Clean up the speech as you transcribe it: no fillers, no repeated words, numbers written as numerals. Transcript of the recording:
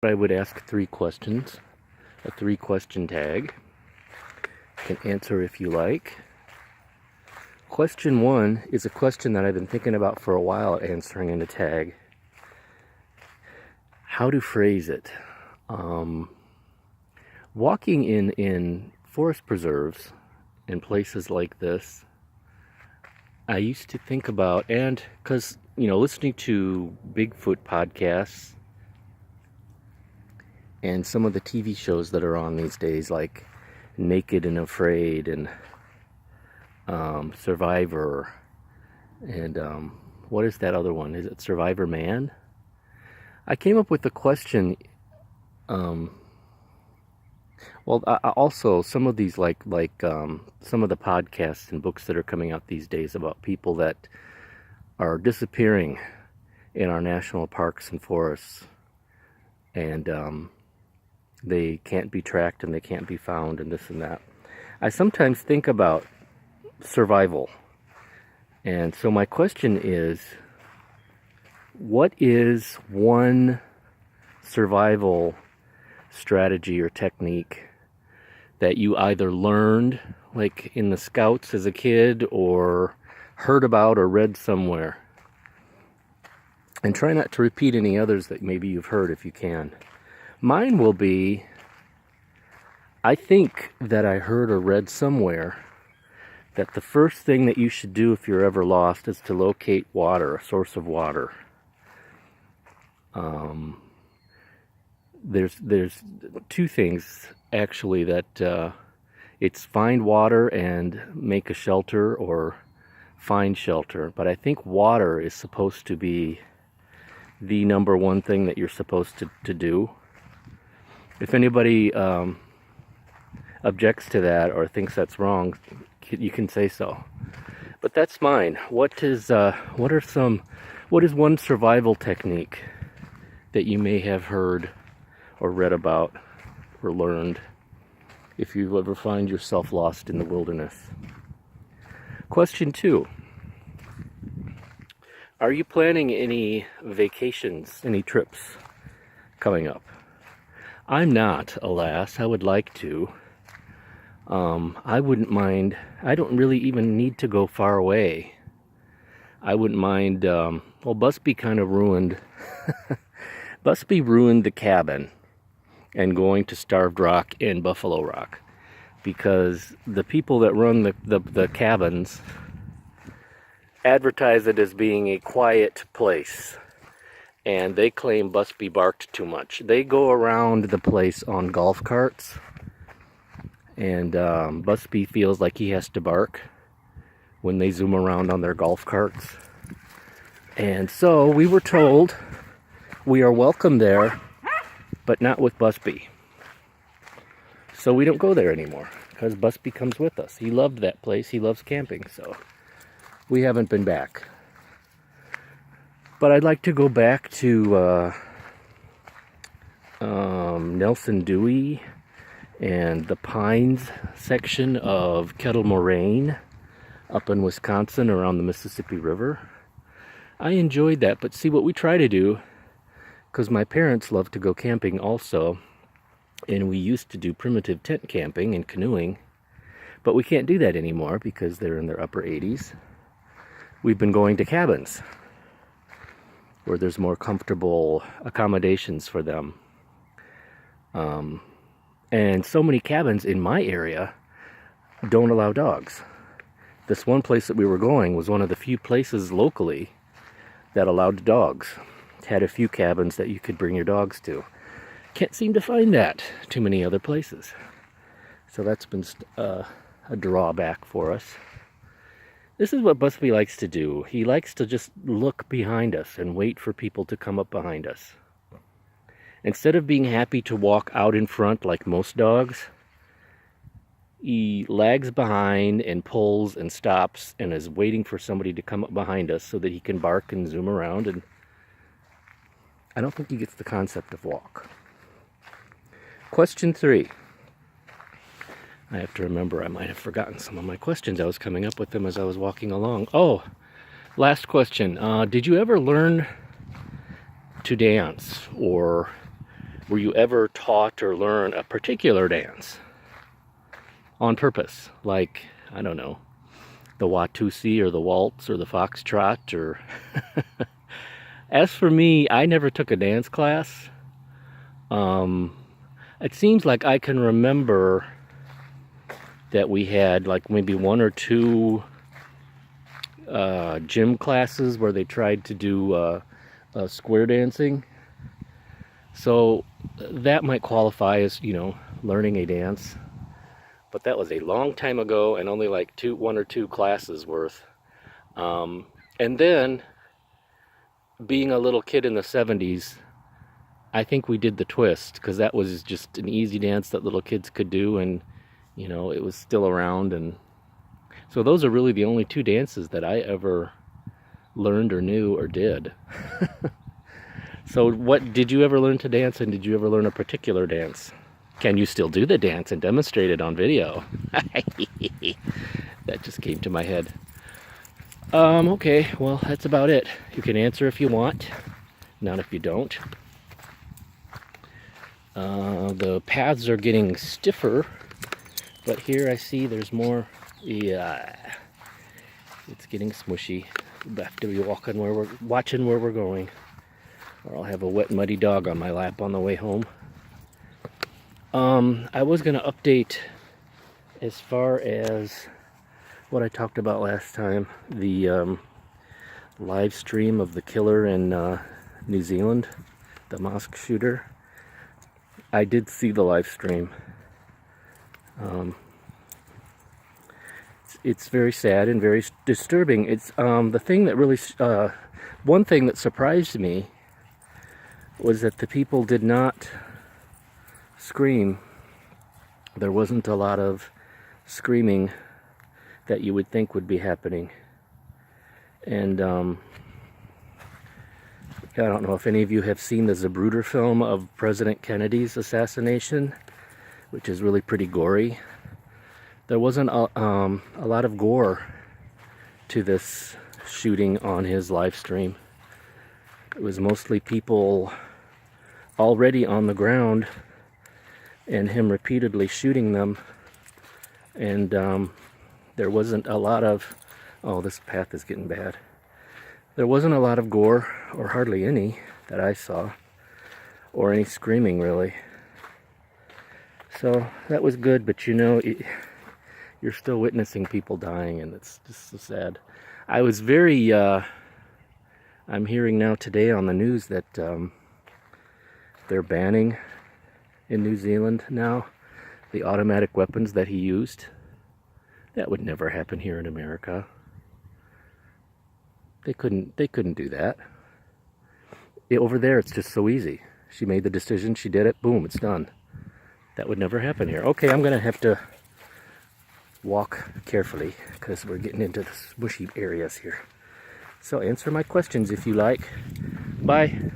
I would ask 3 questions, a 3-question tag. You can answer if you like. Question 1 is a question that I've been thinking about for a while answering in a tag. How to phrase it. Walking in forest preserves in places like this, I used to think about, and because, listening to Bigfoot podcasts and some of the TV shows that are on these days, like Naked and Afraid and Survivor, and what is that other one? Is it Survivor Man? I came up with the question. Also some of these like some of the podcasts and books that are coming out these days about people that are disappearing in our national parks and forests, and they can't be tracked and they can't be found and this and that. I sometimes think about survival. And so my question is, what is one survival strategy or technique that you either learned, like in the Scouts as a kid, or heard about or read somewhere? And try not to repeat any others that maybe you've heard if you can. Mine will be, I think that I heard or read somewhere that the first thing that you should do if you're ever lost is to locate water, a source of water. There's 2 things actually that it's find water and make a shelter, or find shelter. But I think water is supposed to be the number 1 thing that you're supposed to do. If anybody objects to that or thinks that's wrong, you can say so. But that's mine. What is one survival technique that you may have heard or read about or learned if you ever find yourself lost in the wilderness? Question 2. Are you planning any vacations, any trips coming up? I'm not, alas. I would like to. I wouldn't mind. I don't really even need to go far away. I wouldn't mind. Busby kind of ruined. Busby ruined the cabin and going to Starved Rock and Buffalo Rock, because the people that run the cabins advertise it as being a quiet place. And they claim Busby barked too much. They go around the place on golf carts, and Busby feels like he has to bark when they zoom around on their golf carts. And so we were told we are welcome there, but not with Busby. So we don't go there anymore, because Busby comes with us. He loved that place. He loves camping, so we haven't been back. But I'd like to go back to Nelson Dewey and the Pines section of Kettle Moraine up in Wisconsin around the Mississippi River. I enjoyed that, but see, what we try to do, because my parents love to go camping also, and we used to do primitive tent camping and canoeing, but we can't do that anymore because they're in their upper 80s. We've been going to cabins where there's more comfortable accommodations for them. And so many cabins in my area don't allow dogs. This one place that we were going was one of the few places locally that allowed dogs. It had a few cabins that you could bring your dogs to. Can't seem to find that too many other places. So that's been a drawback for us. This is what Busby likes to do. He likes to just look behind us and wait for people to come up behind us. Instead of being happy to walk out in front like most dogs, he lags behind and pulls and stops and is waiting for somebody to come up behind us so that he can bark and zoom around. And I don't think he gets the concept of walk. Question 3. I have to remember, I might have forgotten some of my questions. I was coming up with them as I was walking along. Oh, last question. Did you ever learn to dance or were you ever taught or learn a particular dance on purpose? Like, I don't know, the Watusi or the waltz or the foxtrot or... As for me, I never took a dance class. It seems like I can remember that we had like maybe one or two gym classes where they tried to do square dancing. So that might qualify as, you know, learning a dance. But that was a long time ago and only like one or two classes worth. And then, being a little kid in the 70s, I think we did the twist, because that was just an easy dance that little kids could do, and, you know, it was still around. And so those are really the only two dances that I ever learned or knew or did. So what, did you ever learn to dance, and did you ever learn a particular dance? Can you still do the dance and demonstrate it on video? That just came to my head. Okay, well, that's about it. You can answer if you want, not if you don't. The paths are getting stiffer, but here I see there's more. Yeah, it's getting smushy. We'll have to be watching where we're going, or I'll have a wet, muddy dog on my lap on the way home. I was going to update as far as what I talked about last time, the live stream of the killer in New Zealand, the mosque shooter. I did see the live stream. It's very sad and very disturbing. It's the thing that really, one thing that surprised me was that the people did not scream. There wasn't a lot of screaming that you would think would be happening. And I don't know if any of you have seen the Zapruder film of President Kennedy's assassination, which is really pretty gory. There wasn't a lot of gore to this shooting on his live stream. It was mostly people already on the ground and him repeatedly shooting them. And there wasn't a lot of... Oh, this path is getting bad. There wasn't a lot of gore, or hardly any, that I saw. Or any screaming, really. So, that was good, but you know, you're still witnessing people dying, and it's just so sad. I was very... I'm hearing now today on the news that they're banning in New Zealand now the automatic weapons that he used. That would never happen here in America. They couldn't do that. Over there, it's just so easy. She made the decision, she did it, boom, it's done. That would never happen here. Okay, I'm gonna have to walk carefully because we're getting into the smushy areas here. So answer my questions if you like. Bye.